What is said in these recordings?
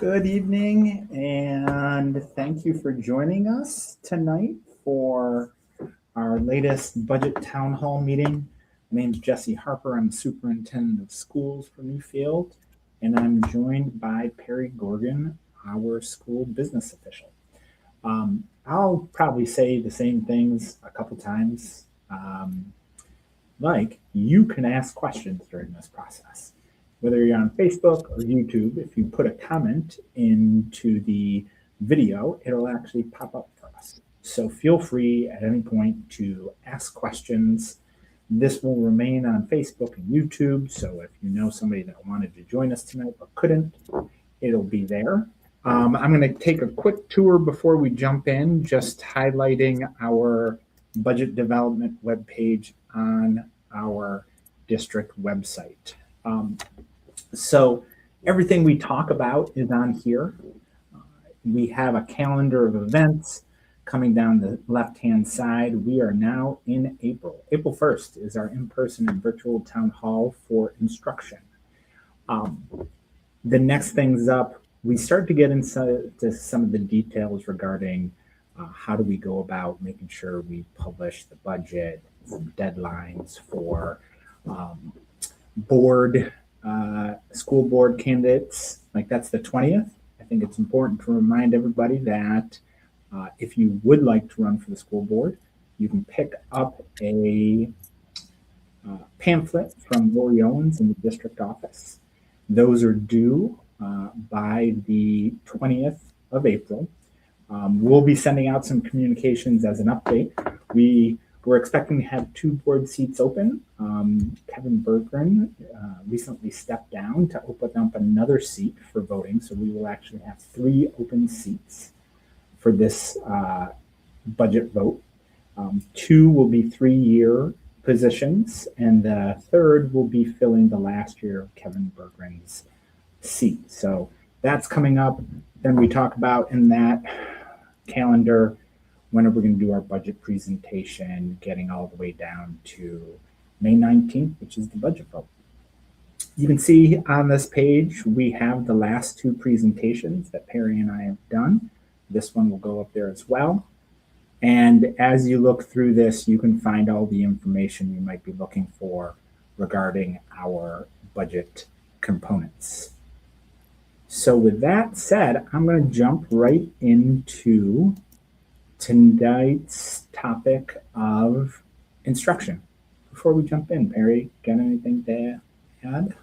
Good evening, and thank you for joining us tonight for our latest budget town hall meeting. My name is Jesse Harper. I'm superintendent of schools for Newfield, and I'm joined by Perry Gorgon, our school business official. I'll probably say the same things a couple times. Like, you can ask questions during this process. Whether you're on Facebook or YouTube, if you put a comment into the video, it'll actually pop up for us. So feel free at any point to ask questions. This will remain on Facebook and YouTube, so if you know somebody that wanted to join us tonight but couldn't, it'll be there. I'm going to take a quick tour before we jump in, just highlighting our budget development webpage on our district website. So everything we talk about is on here. We have a calendar of events coming down the left-hand side. We are now in April. April 1st is our in-person and virtual town hall for instruction. The next things up, we start to get into some of the details regarding how do we go about making sure we publish the budget, some deadlines for school board candidates. Like, that's the 20th. I think it's important to remind everybody that if you would like to run for the school board, you can pick up a pamphlet from Lori Owens in the district office. Those are due by the 20th of April. We'll be sending out some communications as an update. We're expecting to have 2 board seats open. Kevin Berggren recently stepped down to open up another seat for voting, so we will actually have 3 open seats for this budget vote. 2 will be 3-year positions, and the 3rd will be filling the last year of Kevin Berggren's seat. So that's coming up. Then we talk about in that calendar, when are we going to do our budget presentation, getting all the way down to May 19th, which is the budget vote. You can see on this page, we have the last 2 presentations that Perry and I have done. This one will go up there as well. And as you look through this, you can find all the information you might be looking for regarding our budget components. So with that said, I'm going to jump right into tonight's topic of instruction. Before we jump in, Perry, got anything to add?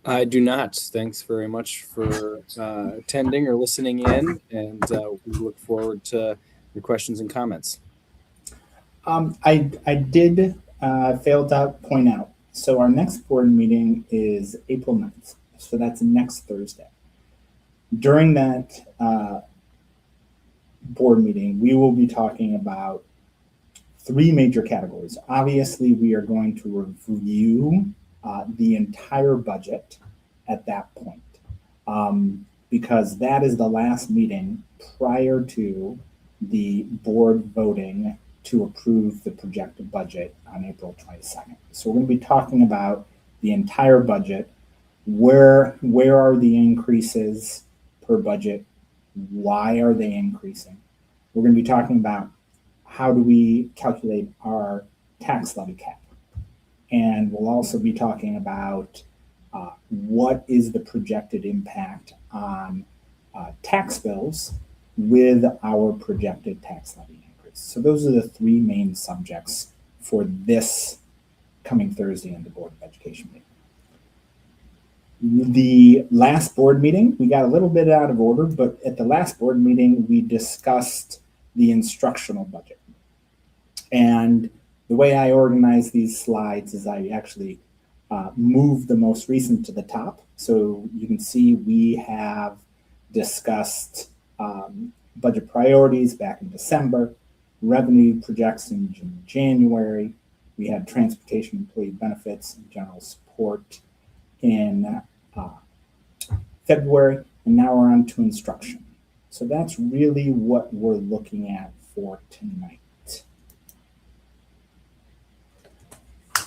I do not. Thanks very much for attending or listening in, and we look forward to your questions and comments. I did fail to point out, so our next board meeting is April 9th, so that's next Thursday. During that board meeting, we will be talking about 3 major categories. Obviously, we are going to review the entire budget at that point, because that is the last meeting prior to the board voting to approve the projected budget on April 22nd. So we're going to be talking about the entire budget. Where are the increases per budget? Why are they increasing? We're going to be talking about how do we calculate our tax levy cap. And we'll also be talking about what is the projected impact on tax bills with our projected tax levy increase. So those are the 3 main subjects for this coming Thursday in the Board of Education meeting. The last board meeting, we got a little bit out of order, but at the last board meeting, we discussed the instructional budget. And the way I organize these slides is I actually move the most recent to the top. So you can see we have discussed budget priorities back in December, revenue projections in January. We had transportation, employee benefits, and general support in February, and now we're on to instruction. So that's really what we're looking at for tonight.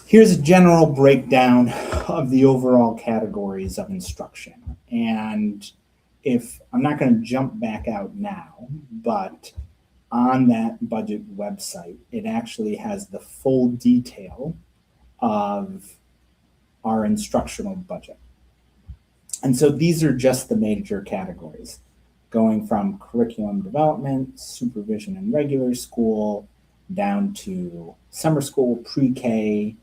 Here's a general breakdown of the overall categories of instruction. And if I'm not going to jump back out now, but on that budget website, it actually has the full detail of our instructional budget. And so these are just the major categories, going from curriculum development, supervision in regular school, down to summer school, pre-K,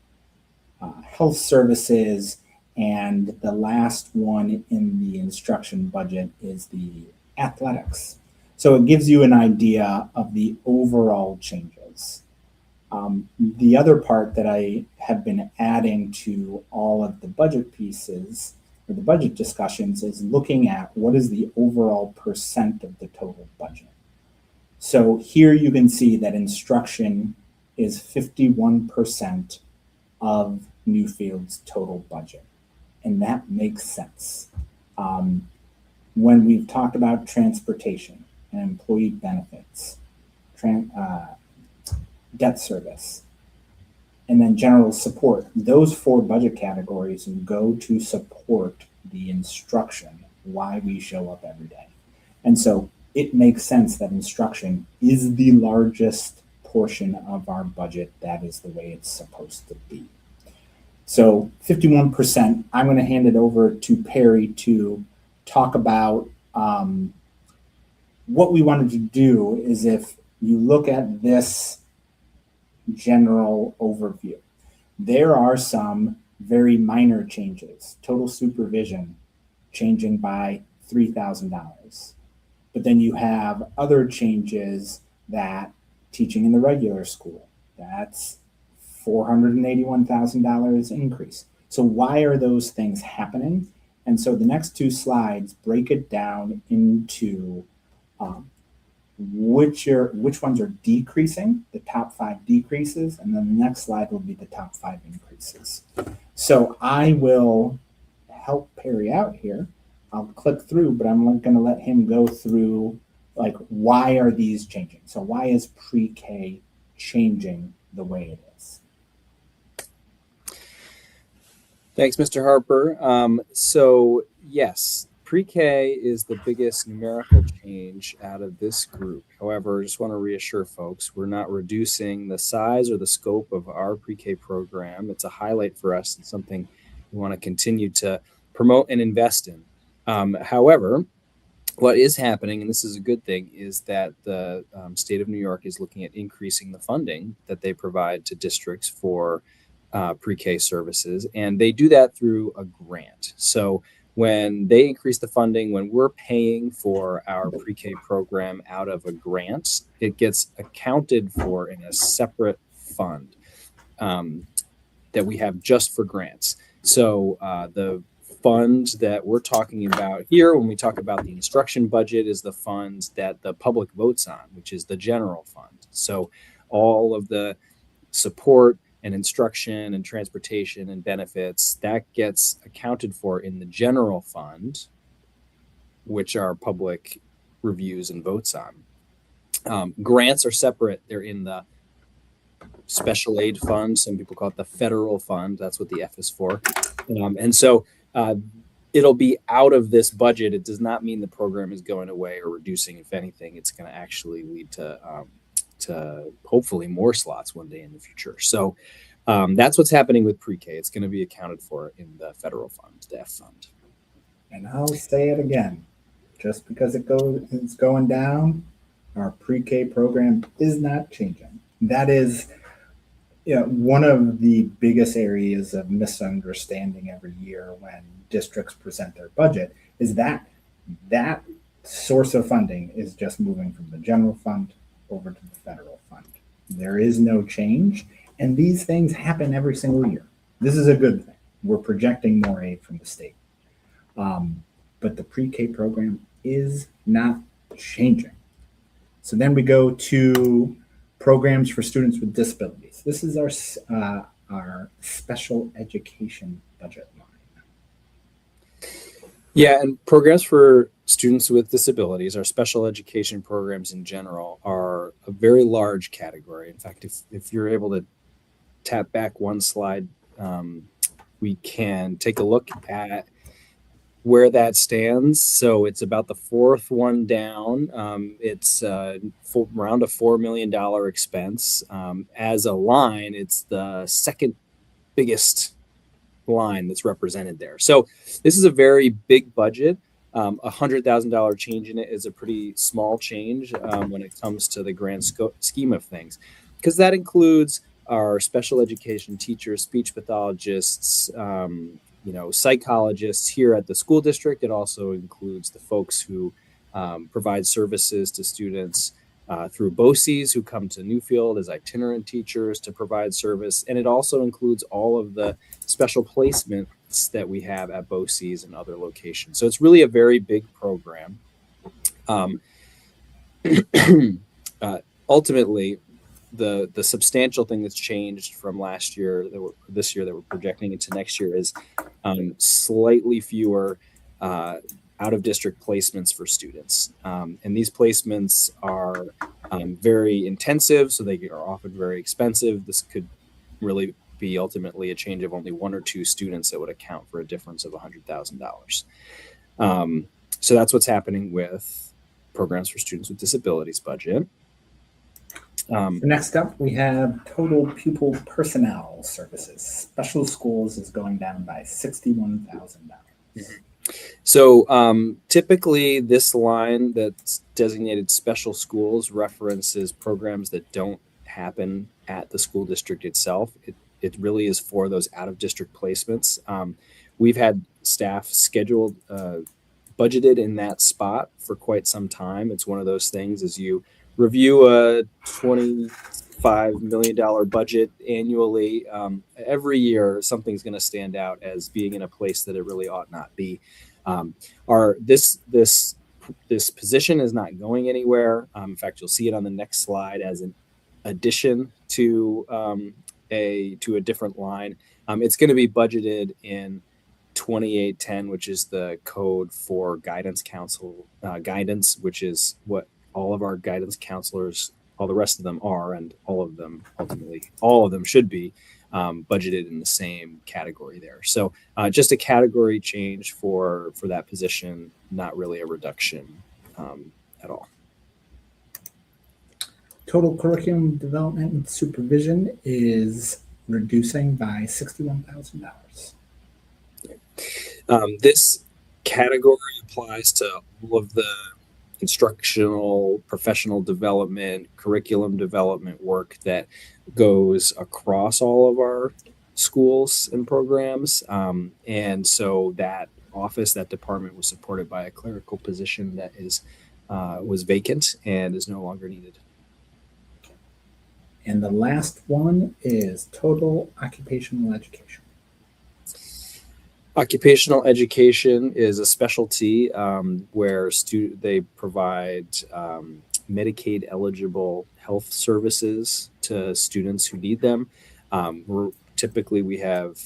health services, and the last one in the instruction budget is the athletics. So it gives you an idea of the overall changes. The other part that I have been adding to all of the budget pieces or the budget discussions is looking at what is the overall percent of the total budget. So here you can see that instruction is 51% of Newfield's total budget. And that makes sense. When we've talked about transportation and employee benefits, debt service, and then general support, those 4 budget categories go to support the instruction, why we show up every day. And so it makes sense that instruction is the largest portion of our budget. That is the way it's supposed to be. So 51%, I'm going to hand it over to Perry to talk about what we wanted to do is if you look at this general overview, there are some very minor changes. Total supervision changing by $3,000. But then you have other changes that teaching in the regular school, that's $481,000 increase. So why are those things happening? And so the next 2 slides break it down into which ones are decreasing, the top 5 decreases, and then the next slide will be the top 5 increases. So I will help Perry out here. I'll click through, but I'm going to let him go through like why are these changing? So why is pre-K changing the way it is? Thanks, Mr. Harper. So yes, pre-K is the biggest numerical change out of this group. However, I just want to reassure folks, we're not reducing the size or the scope of our pre-K program. It's a highlight for us and something we want to continue to promote and invest in. However, what is happening, and this is a good thing, is that the state of New York is looking at increasing the funding that they provide to districts for pre-K services, and they do that through a grant. So when they increase the funding, when we're paying for our pre-K program out of a grant, it gets accounted for in a separate fund that we have just for grants. So the fund that we're talking about here when we talk about the instruction budget is the funds that the public votes on, which is the general fund. So all of the support and instruction and transportation and benefits, that gets accounted for in the general fund, which our public reviews and votes on. Grants are separate. They're in the special aid fund. Some people call it the federal fund. That's what the F is for. And so it'll be out of this budget. It does not mean the program is going away or reducing. If anything, it's going to actually lead to hopefully more slots one day in the future. So that's what's happening with pre-K. It's going to be accounted for in the federal fund, the F fund. And I'll say it again, just because it's going down, our pre-K program is not changing. That is one of the biggest areas of misunderstanding every year when districts present their budget is that source of funding is just moving from the general fund over to the federal fund. There is no change, and these things happen every single year. This is a good thing. We're projecting more aid from the state. But the pre-K program is not changing. So then we go to programs for students with disabilities. This is our special education budget line. Yeah, and programs for students with disabilities, our special education programs in general, are a very large category. In fact, if you're able to tap back one slide, we can take a look at where that stands. So it's about the fourth one down. It's around a $4 million expense. As a line, it's the second biggest line that's represented there. So this is a very big budget. $100,000 change in it is a pretty small change when it comes to the grand scheme of things, because that includes our special education teachers, speech pathologists, psychologists here at the school district. It also includes the folks who provide services to students through BOCES who come to Newfield as itinerant teachers to provide service. And it also includes all of the special placements that we have at BOCES and other locations. So it's really a very big program. Ultimately, the substantial thing that's changed from last year this year that we're projecting into next year is slightly fewer out of district placements for students. And these placements are very intensive, so they are often very expensive. This could really be ultimately a change of only 1 or 2 students that would account for a difference of $100,000. So that's what's happening with programs for students with disabilities budget. Next up, we have total pupil personnel services. Special schools is going down by $61,000. So typically this line that's designated special schools references programs that don't happen at the school district itself. It really is for those out of district placements. We've had staff scheduled, budgeted in that spot for quite some time. It's one of those things as you review a $25 million budget annually. Every year, something's going to stand out as being in a place that it really ought not be. This position is not going anywhere. In fact, you'll see it on the next slide as an addition to a different line. It's going to be budgeted in 2810, which is the code for guidance council guidance, which is what all of our guidance counselors, all the rest of them are, and all of them should be budgeted in the same category there. So just a category change for that position, not really a reduction at all. Total curriculum development and supervision is reducing by $61,000. This category applies to all of the instructional, professional development, curriculum development work that goes across all of our schools and programs. And so that office, that department was supported by a clerical position that was vacant and is no longer needed. And the last one is total occupational education. Occupational education is a specialty where they provide Medicaid eligible health services to students who need them. Typically, we have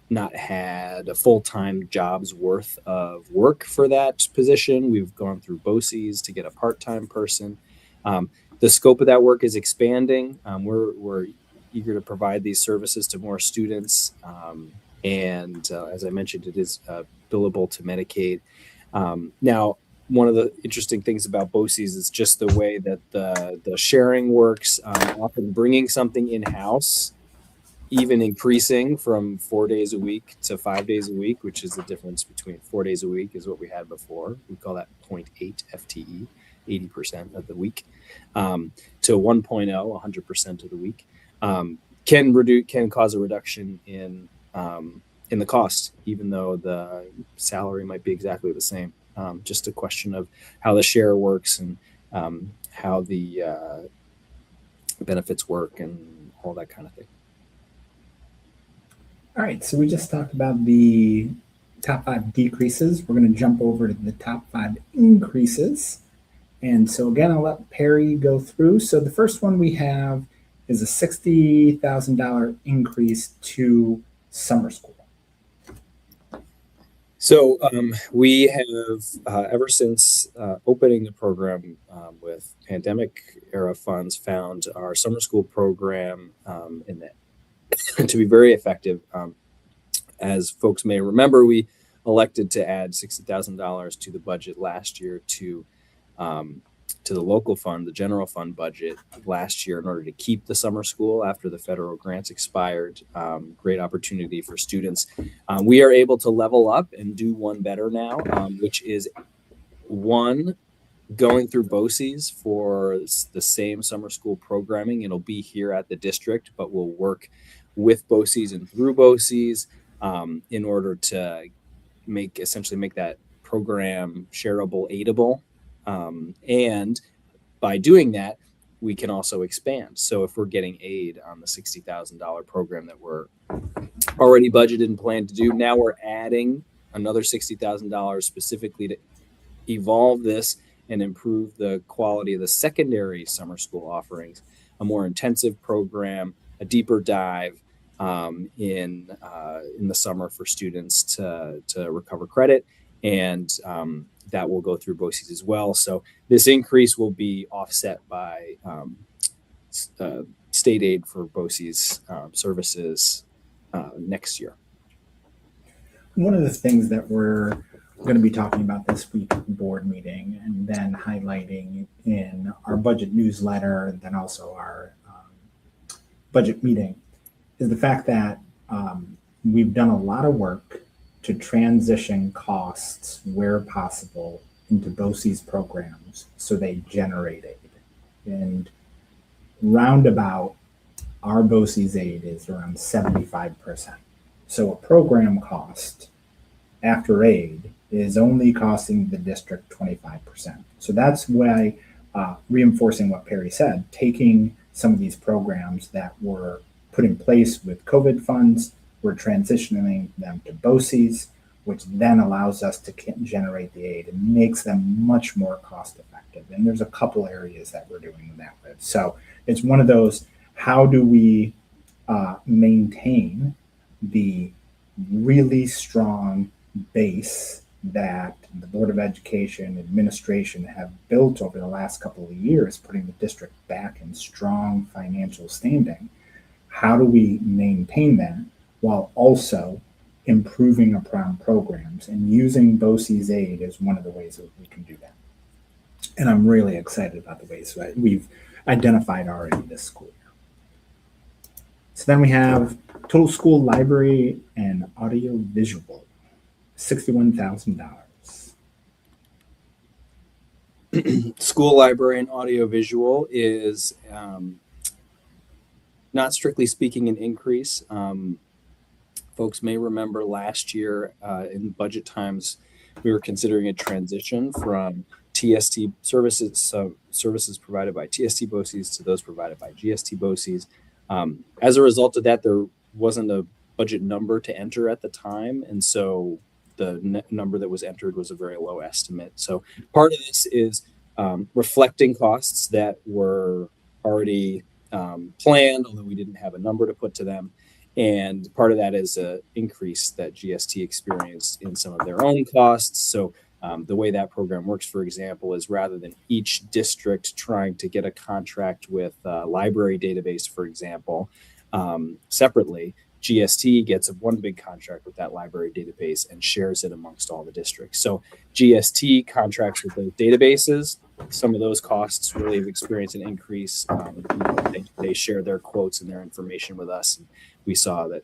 not had a full-time job's worth of work for that position. We've gone through BOCES to get a part-time person. The scope of that work is expanding. We're eager to provide these services to more students. And as I mentioned, it is billable to Medicaid. Now, one of the interesting things about BOCES is just the way that the sharing works, often bringing something in-house, even increasing from 4 days a week to 5 days a week, which is the difference between 4 days a week is what we had before. We call that 0.8 FTE, 80% of the week, to 1.0, 100% of the week, can cause a reduction in the cost, even though the salary might be exactly the same. Just a question of how the share works and how the benefits work and all that kind of thing. All right, so we just talked about the top 5 decreases. We're going to jump over to the top 5 increases. And so again, I'll let Perry go through. So the first one we have is a $60,000 increase to summer school. So we have, ever since opening the program with pandemic era funds, found our summer school program to be very effective. As folks may remember, we elected to add $60,000 to the budget last year to the local fund, the general fund budget last year in order to keep the summer school after the federal grants expired. Great opportunity for students. We are able to level up and do one better now, which is one, going through BOCES for the same summer school programming. It'll be here at the district, but we'll work with BOCES and through BOCES in order to essentially make that program shareable, aidable. And by doing that, we can also expand. So if we're getting aid on the $60,000 program that we're already budgeted and planned to do, now we're adding another $60,000 specifically to evolve this and improve the quality of the secondary summer school offerings, a more intensive program, a deeper dive in the summer for students to recover credit, and that will go through BOCES as well. So this increase will be offset by state aid for BOCES services next year. One of the things that we're going to be talking about this week at the board meeting and then highlighting in our budget newsletter and then also our budget meeting is the fact that we've done a lot of work to transition costs where possible into BOCES programs so they generate aid. And roundabout, our BOCES aid is around 75%. So a program cost after aid is only costing the district 25%. So that's why, reinforcing what Perry said, taking some of these programs that were put in place with COVID funds, we're transitioning them to BOCES, which then allows us to generate the aid and makes them much more cost effective. And there's a couple areas that we're doing that with. So it's one of those, how do we maintain the really strong base that the Board of Education administration have built over the last couple of years, putting the district back in strong financial standing? How do we maintain that while also improving upon programs, and using BOCES aid is one of the ways that we can do that. And I'm really excited about the ways that we've identified already this school year. So then we have total school library and audio visual, $61,000. School library and audio visual is not strictly speaking an increase. Folks may remember last year in budget times, we were considering a transition from TST services provided by TST BOCES to those provided by GST BOCES. As a result of that, there wasn't a budget number to enter at the time. And so the number that was entered was a very low estimate. So part of this is reflecting costs that were already planned, although we didn't have a number to put to them. And part of that is an increase that GST experienced in some of their own costs. So the way that program works, for example, is rather than each district trying to get a contract with a library database, for example, separately, GST gets one big contract with that library database and shares it amongst all the districts. So GST contracts with those databases. Some of those costs really have experienced an increase. They share their quotes and their information with us. And we saw that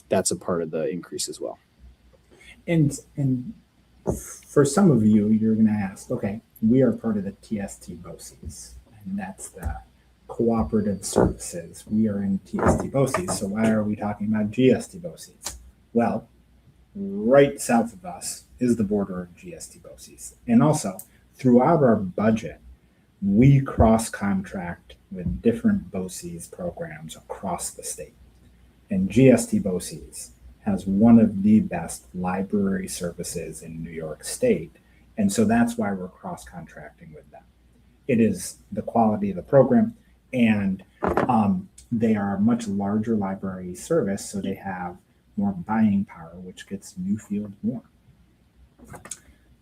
that's a part of the increase as well. And for some of you, you're going to ask, okay, we are part of the TST BOCES, and that's the cooperative services. We are in TST BOCES, so why are we talking about GST BOCES? Well, right south of us is the border of GST BOCES. And also, throughout our budget, we cross-contract with different BOCES programs across the state. And GST BOCES has one of the best library services in New York State. And so that's why we're cross-contracting with them. It is the quality of the program, and they are a much larger library service, so they have more buying power, which gets Newfield more.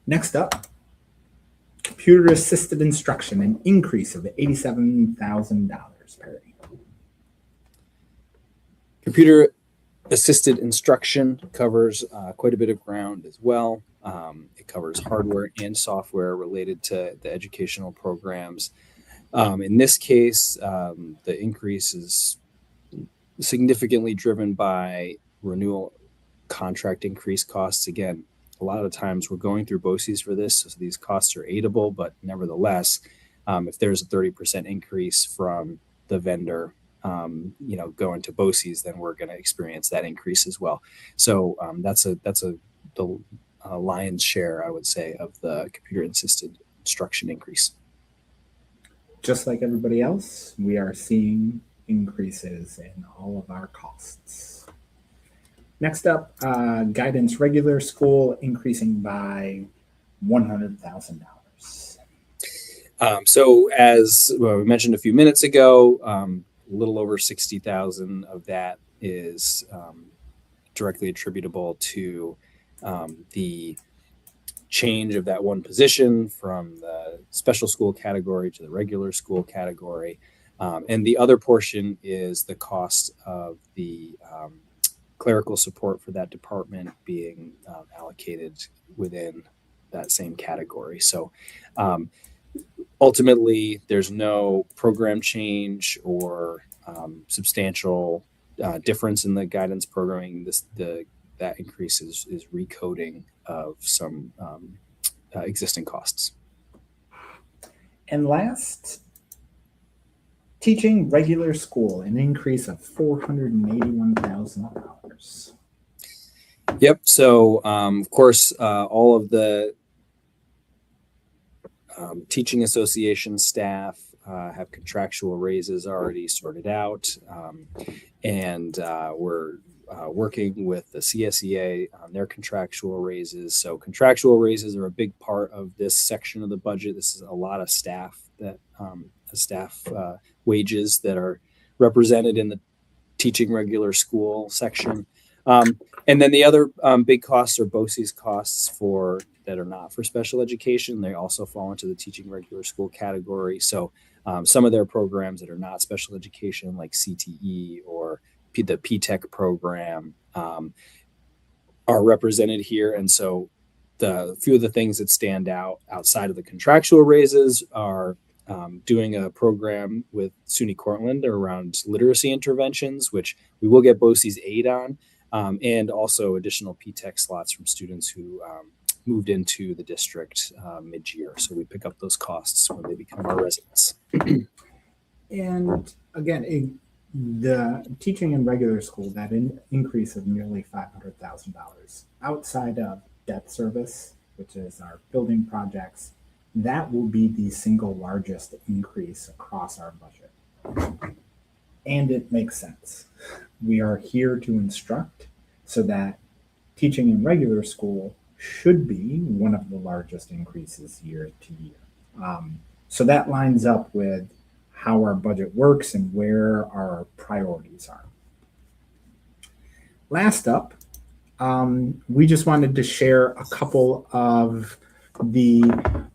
Next up, computer-assisted instruction, an increase of $87,000, Perry. Assisted instruction covers quite a bit of ground as well. It covers hardware and software related to the educational programs. In this case, the increase is significantly driven by renewal contract increase costs. Again, a lot of times we're going through BOCES for this, so these costs are aidable, but nevertheless, if there's a 30% increase from the vendor, going to BOCES, then we're going to experience that increase as well. So that's the lion's share, I would say, of the computer assisted instruction increase. Just like everybody else, we are seeing increases in all of our costs. Next up, guidance regular school increasing by $100,000. So as we mentioned a few minutes ago, a little over 60,000 of that is directly attributable to the change of that one position from the special school category to the regular school category. And the other portion is the cost of the clerical support for that department being allocated within that same category. So ultimately, there's no program change or substantial difference in the guidance programming. That increase is recoding of some existing costs. And last, teaching regular school, an increase of $481,000. Yep. So, of course, all of the teaching association staff have contractual raises already sorted out, and we're working with the CSEA on their contractual raises. So contractual raises are a big part of this section of the budget. This is a lot of staff wages that are represented in the teaching regular school section. And then the other big costs are BOCES costs that are not for special education. They also fall into the teaching regular school category. So some of their programs that are not special education, like CTE or the P-TECH program, are represented here. And so the few of the things that stand out outside of the contractual raises are doing a program with SUNY Cortland around literacy interventions, which we will get BOCES aid on, and also additional P-TECH slots from students who moved into the district mid-year. So we pick up those costs when they become our residents. And again, the teaching in regular school, that increase of nearly $500,000 outside of debt service, which is our building projects, that will be the single largest increase across our budget. And it makes sense. We are here to instruct, so that teaching in regular school should be one of the largest increases year to year. So that lines up with how our budget works and where our priorities are. Last up, we just wanted to share a couple of the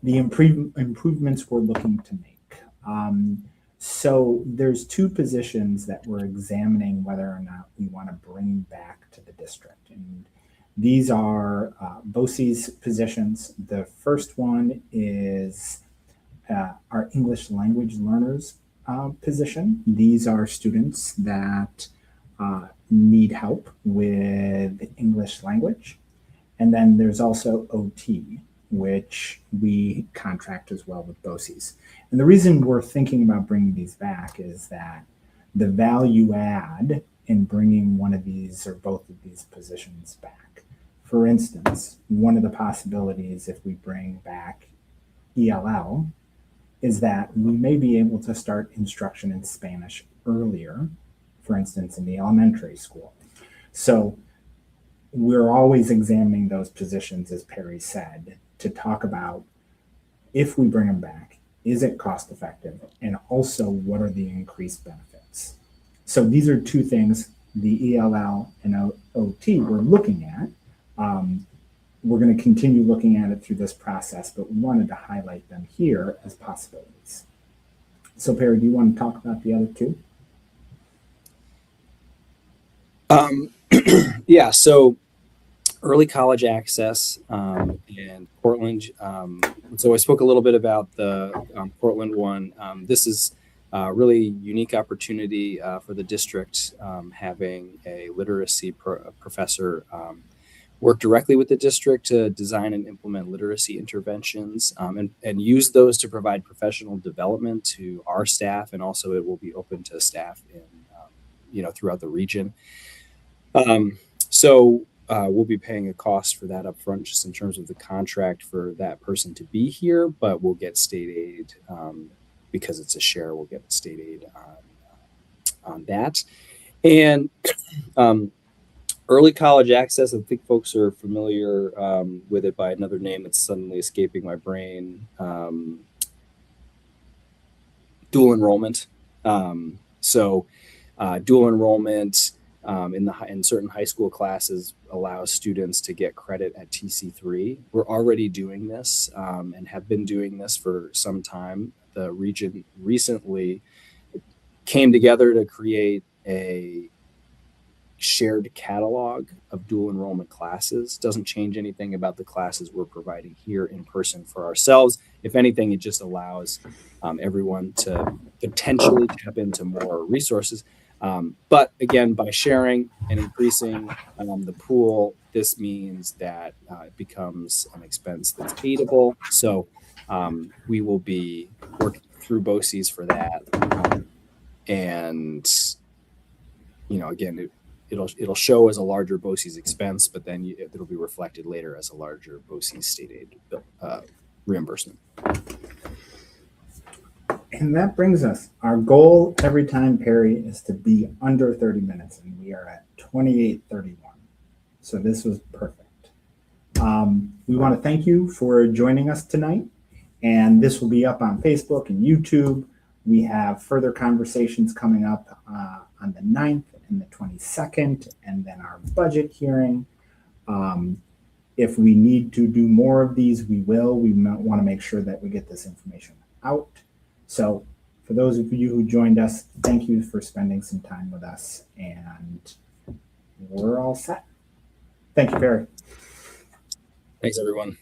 improvements we're looking to make. So there's two positions that we're examining whether or not we want to bring back to the district. And these are BOCES positions. The first one is our English language learners position. These are students that need help with English language. And then there's also OT, which we contract as well with BOCES. And the reason we're thinking about bringing these back is that the value add in bringing one of these or both of these positions back. For instance, one of the possibilities if we bring back ELL is that we may be able to start instruction in Spanish earlier, for instance, in the elementary school. So we're always examining those positions, as Perry said, to talk about if we bring them back, is it cost effective? And also, what are the increased benefits? So these are two things, the ELL and OT we're looking at. We're going to continue looking at it through this process, but we wanted to highlight them here as possibilities. So Perry, do you want to talk about the other two? Yeah, so early college access and Portland. So I spoke a little bit about the Portland one. This is a really unique opportunity for the district, having a literacy professor work directly with the district to design and implement literacy interventions, and use those to provide professional development to our staff, and also it will be open to staff in throughout the region. So we'll be paying a cost for that upfront, just in terms of the contract for that person to be here, but we'll get state aid because it's a share. We'll get state aid on that. And early college access, I think folks are familiar with it by another name that's suddenly escaping my brain. Dual enrollment. Dual enrollment in certain high school classes allows students to get credit at TC3. We're already doing this and have been doing this for some time. The region recently came together to create a shared catalog of dual enrollment classes. Doesn't change anything about the classes we're providing here in person for ourselves. If anything, it just allows everyone to potentially tap into more resources. But again, by sharing and increasing the pool, this means that it becomes an expense that's aidable. So we will be working through BOCES for that. And again, it'll show as a larger BOCES expense, but then it'll be reflected later as a larger BOCES state aid reimbursement. And that brings us, our goal every time, Perry, is to be under 30 minutes, and we are at 28:31. So this was perfect. We want to thank you for joining us tonight, and this will be up on Facebook and YouTube. We have further conversations coming up on the 9th and the 22nd, and then our budget hearing. If we need to do more of these, we will. We want to make sure that we get this information out. So for those of you who joined us, thank you for spending some time with us, and we're all set. Thank you, Perry. Thanks, everyone.